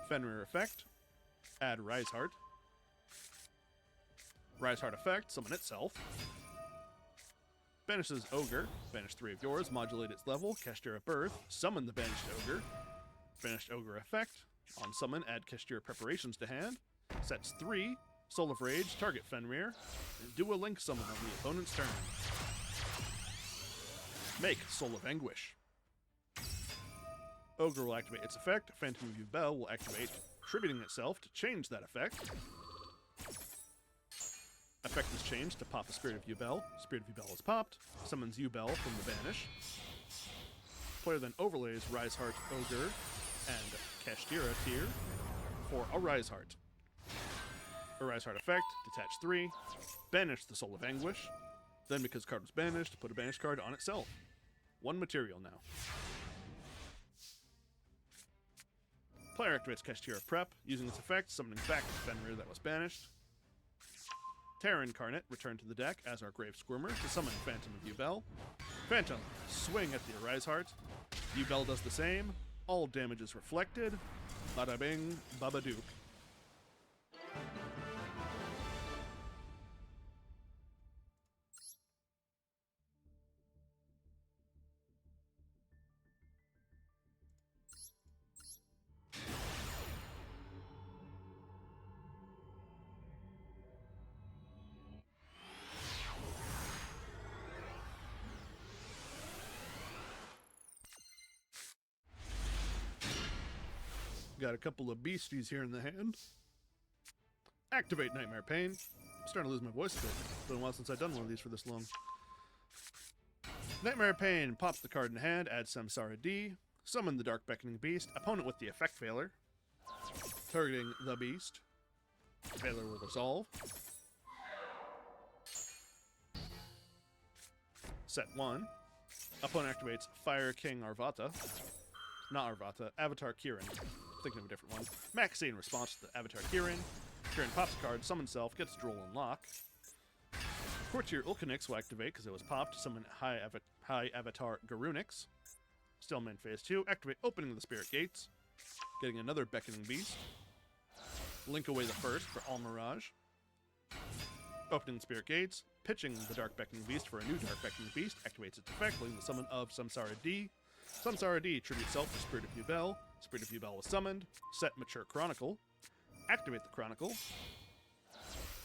Fenrir effect. Add Rise Heart. Rise Heart effect, summon itself. Banishes Ogre. Banish 3 of yours, modulate its level. Kashtira Birth. Summon the Banished Ogre. Banished Ogre effect. On summon, add Kashtira Preparations to hand. Sets 3. Soul of Rage, target Fenrir. And do a Link summon on the opponent's turn. Make Soul of Anguish. Ogre will activate its effect. Phantom of Duel will activate, tributing itself to change that effect. Effect is changed to pop a Spirit of Duel. Spirit of Duel is popped. Summons Duel from the Banish. Player then overlays Rise Heart Ogre and Kashtira tier for a Rise Heart. A Rise Heart effect, detach 3, banish the Soul of Anguish. Then, because card was banished, put a banished card on itself. 1 material now. Player activates Kashtira Prep, using its effect, summoning back the Fenrir that was banished. Terra Incarnate, return to the deck as our Grave Squirmer to summon Phantom of Yubel. Phantom, swing at the Arise Heart. Yubel does the same. All damage is reflected. Bada bing, baba dook. Got a couple of beasties here in the hand. Activate Nightmare Pain. I'm starting to lose my voice a bit. It's been a while since I've done one of these for this long. Nightmare Pain pops the card in hand, adds Samsara D. Summon the Dark Beckoning Beast. Opponent with the effect failure. Targeting the beast. Failure will resolve. Set 1. Opponent activates Fire King Arvata. Not Arvata, Avatar Kirin. Thinking of a different one. Maxi in response to the Avatar Kirin. Kirin pops a card, summons self, gets Droll Unlock. Courtier Ulcanix will activate because it was popped. Summon High Avatar Garunix. Still main phase 2. Activate Opening the Spirit Gates. Getting another Beckoning Beast. Link away the first for All Mirage. Opening the Spirit Gates. Pitching the Dark Beckoning Beast for a new Dark Beckoning Beast. Activates its effect, leading the summon of Samsara D. Samsara D, tribute self for Spirit of Yubel. Spirit of Yubel was summoned. Set Mature Chronicle. Activate the Chronicle.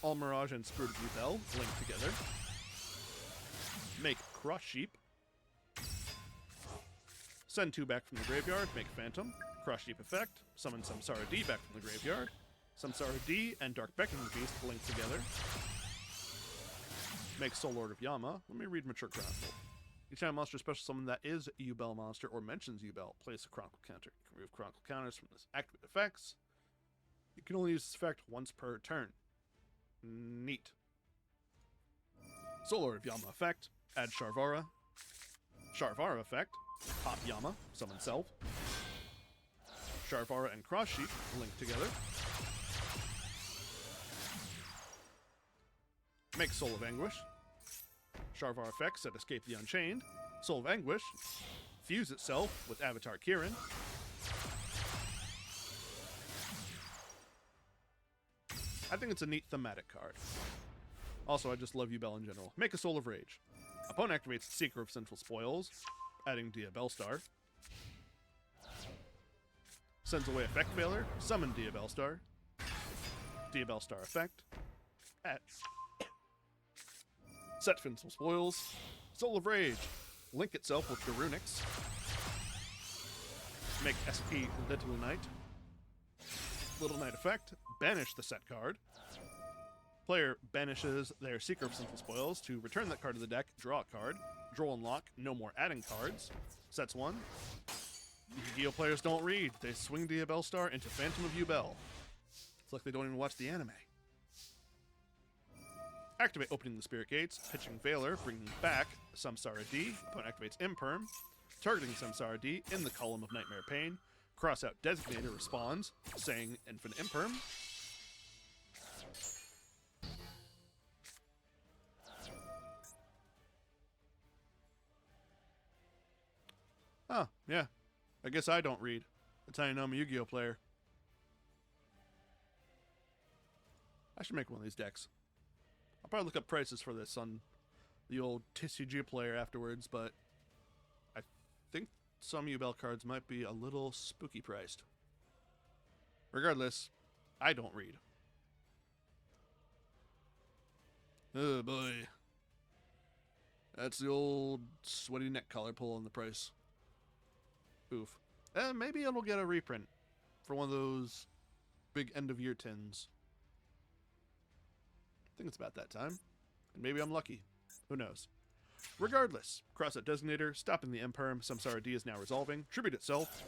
All Mirage and Spirit of Yubel link together. Make Cross Sheep. Send 2 back from the graveyard. Make Phantom. Cross Sheep effect. Summon Samsara D back from the graveyard. Samsara D and Dark Beckoning Beast link together. Make Soul Lord of Yama. Let me read Mature Chronicle. Each time a monster special summon that is a Yubel monster or mentions Yubel, place a Chronicle counter. You can remove Chronicle counters from this activate effects. You can only use this effect once per turn. Neat. Soul Lord of Yama effect. Add Sharvara. Sharvara effect. Pop Yama. Summon self. Sharvara and Cross Sheep link together. Make Soul of Anguish. Sharvar effects that escape the Unchained. Soul of Anguish. Fuse itself with Avatar Kirin. I think it's a neat thematic card. Also, I just love Yubel in general. Make a Soul of Rage. Opponent activates Seeker of Sinful Spoils, adding Dia Bellstar. Sends away effect failure. Summon Dia Bellstar. Dia Bellstar effect. Set Sinful Spoils. Soul of Rage. Link itself with Garunix. Make SP Little Knight. Little Knight effect. Banish the set card. Player banishes their Seeker of Sinful Spoils to return that card to the deck, draw a card, draw unlock, no more adding cards. Sets 1. Yu-Gi-Oh! Players don't read. They swing Dia Bellstar into Phantom of Yubel. It's like they don't even watch the anime. Activate Opening the Spirit Gates, pitching Veiler, bringing back Samsara D. Opponent activates Imperm, targeting Samsara D in the column of Nightmare Pain. Cross out Designator responds, saying Infinite Imperm. Oh, yeah. I guess I don't read. That's how you know I'm a Yu-Gi-Oh! Player. I should make one of these decks. I'll probably look up prices for this on the old TCG player afterwards, but I think some Yubel cards might be a little spooky priced. Regardless, I don't read. Oh boy. That's the old sweaty neck collar pull on the price. Oof. Maybe it'll get a reprint for one of those big end-of-year tins. I think it's about that time. And maybe I'm lucky. Who knows? Regardless, cross that Designator, stopping the Imperm. Samsara D is now resolving. Tribute itself.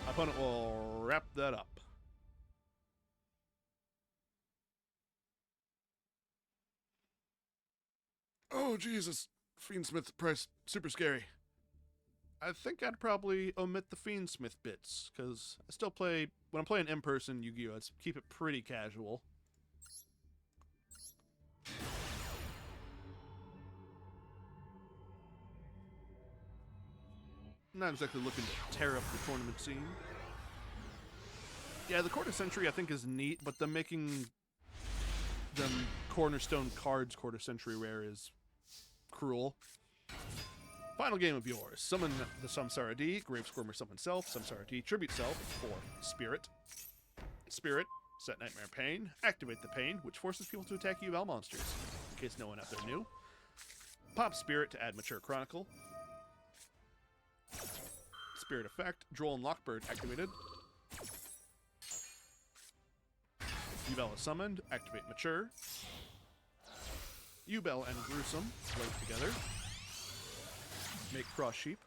Opponent will wrap that up. Oh, Jesus. Fiendsmith price. Super scary. I think I'd probably omit the Fiendsmith bits, because I still play, when I'm playing in-person Yu-Gi-Oh!, I'd keep it pretty casual. I'm not exactly looking to tear up the tournament scene. Yeah, the Quarter Century I think is neat, but the making them Cornerstone cards Quarter Century rare is cruel. Final game of yours. Summon the Samsara D, Grave Squirmer summon self, Samsara D, tribute self for Spirit. Spirit, set Nightmare Pain, activate the Pain, which forces people to attack UL monsters, in case no one out there knew. Pop Spirit to add Mature Chronicle. Spirit effect, Droll and Lockbird activated. Ubel is summoned, activate Mature. Ubel and Gruesome link together. Make Cross Sheep.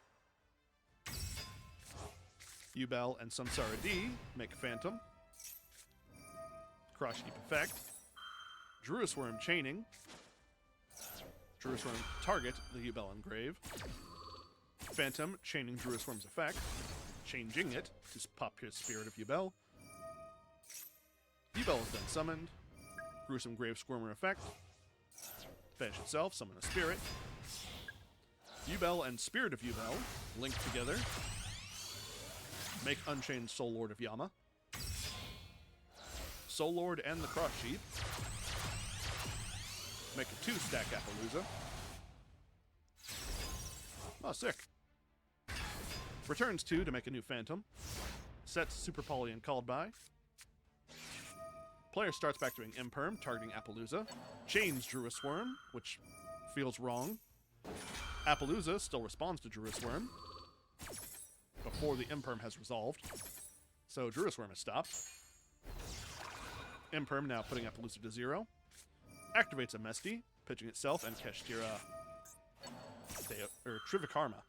Ubel and Samsara D make Phantom. Cross Sheep effect. Druis Worm chaining. Druis Worm target the Ubel and Grave. Phantom chaining Druis Worm's effect. Changing it to pop his Spirit of Ubel. Ubel is then summoned. Gruesome Grave Squirmer effect. Banish itself, summon a Spirit. Ubel and Spirit of Ubel link together. Make Unchained Soul Lord of Yama. Soul Lord and the Cross Sheep. Make a 2-stack Appaloosa. Oh, sick. Returns 2 to make a new Phantom. Sets Super Poly and Called By. Player starts back doing Imperm, targeting Appaloosa. Chains Druis Worm, which feels wrong. Appaloosa still responds to Druis Worm before the Imperm has resolved. So Druis Worm is stopped. Imperm now putting Appaloosa to 0. Activates a Mesty, pitching itself and Kashtira or Trivikarma.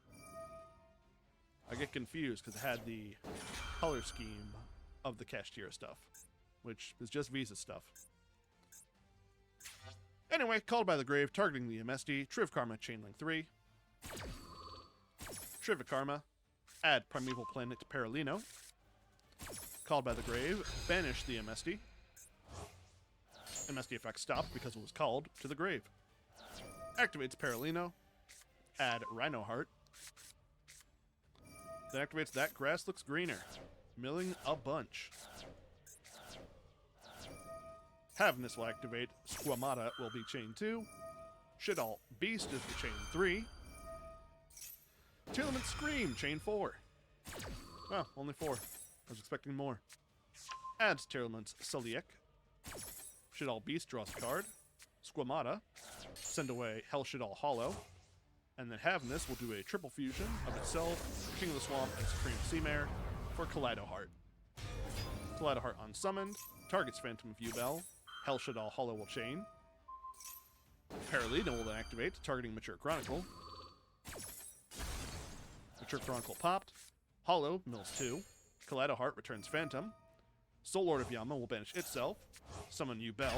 I get confused because it had the color scheme of the Kashtira stuff, which is just Visa stuff. Anyway, Called by the Grave, targeting the MSD, Trivikarma, Chainlink 3. Trivikarma, add Primeval Planet to Paralino. Called by the Grave, banish the MSD. MSD effect stopped because it was called to the grave. Activates Paralino, add Rhino Heart. Then activates That Grass Looks Greener, milling a bunch. Havness will activate, Squamata will be chain 2. Shidal Beast is the chain 3. Tearlament Scream, chain 4. Well, only 4. I was expecting more. Adds Tearlament's Sulliek. Shidal Beast draws a card. Squamata, send away Hell Shidal Hollow. And then Havness will do a triple fusion of itself, King of the Swamp, and Supreme Seamare for Kaleido Heart. Kaleido Heart unsummoned, targets Phantom of Ubel. Hell Shidal Hollow will chain. Paralino will then activate, targeting Mature Chronicle. Mature Chronicle popped. Hollow mills 2. Kaleido Heart returns Phantom. Soul Lord of Yama will banish itself. Summon Ubel.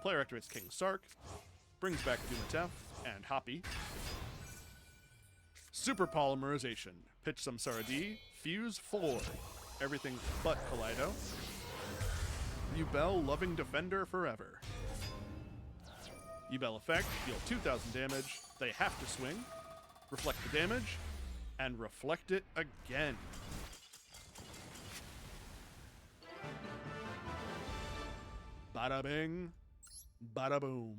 Player activates King Sark. Brings back Dumatef and Hoppy. Super Polymerization. Pitch Samsara D. Fuse 4. Everything but Kaleido. Ubel Loving Defender forever. Ubel effect. Deal 2,000 damage. They have to swing. Reflect the damage. And reflect it again. Bada bing. Bada boom.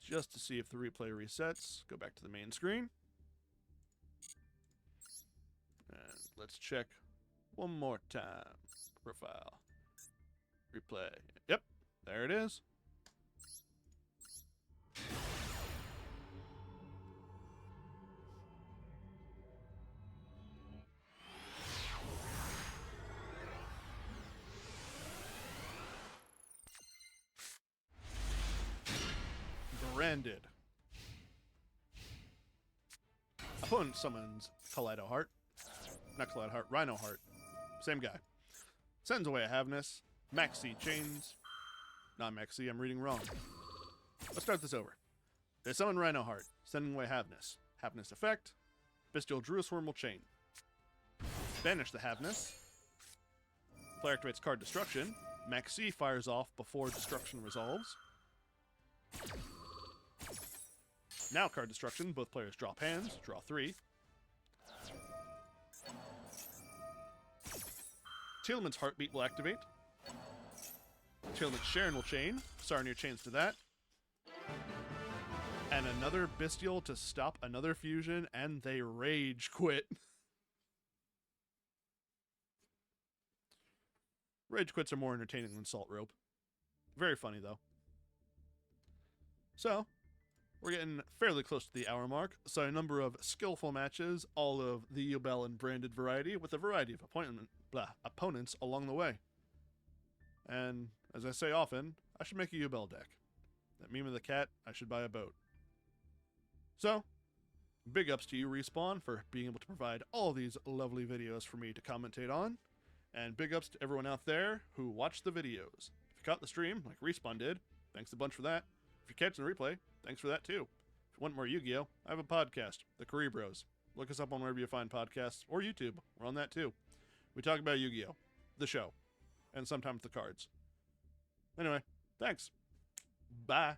Just to see if the replay resets, go back to the main screen. And let's check one more time. Profile. Replay. Yep, there it is. Branded. Opponent summons Kaleido Heart. Not Kaleido Heart, Rhino Heart. Same guy. Sends away a Havness. Maxi chains. Not Maxi, I'm reading wrong. Let's start this over. They summon Rhino Heart. Sending away Havness. Havness effect. Bestial Druid Swarm will chain. Banish the Havness. Player activates card Destruction. Max C fires off before Destruction resolves. Now card Destruction. Both players drop hands. Draw 3. Tealman's Heartbeat will activate. Tealman's Sharon will chain. Sarnier chains to that. And another Bestial to stop another fusion, and they rage quit. Rage quits are more entertaining than Salt Rope. Very funny, though. So, we're getting fairly close to the hour mark, so a number of skillful matches, all of the Yubel and branded variety, with a variety of opponents along the way. And, as I say often, I should make a Yubel deck. That meme of the cat, I should buy a boat. So, big ups to you, Respawn, for being able to provide all these lovely videos for me to commentate on. And big ups to everyone out there who watched the videos. If you caught the stream, like Respawn did, thanks a bunch for that. If you're catching the replay, thanks for that too. If you want more Yu-Gi-Oh!, I have a podcast, The Curry Bros. Look us up on wherever you find podcasts, or YouTube. We're on that too. We talk about Yu-Gi-Oh!, the show, and sometimes the cards. Anyway, thanks. Bye.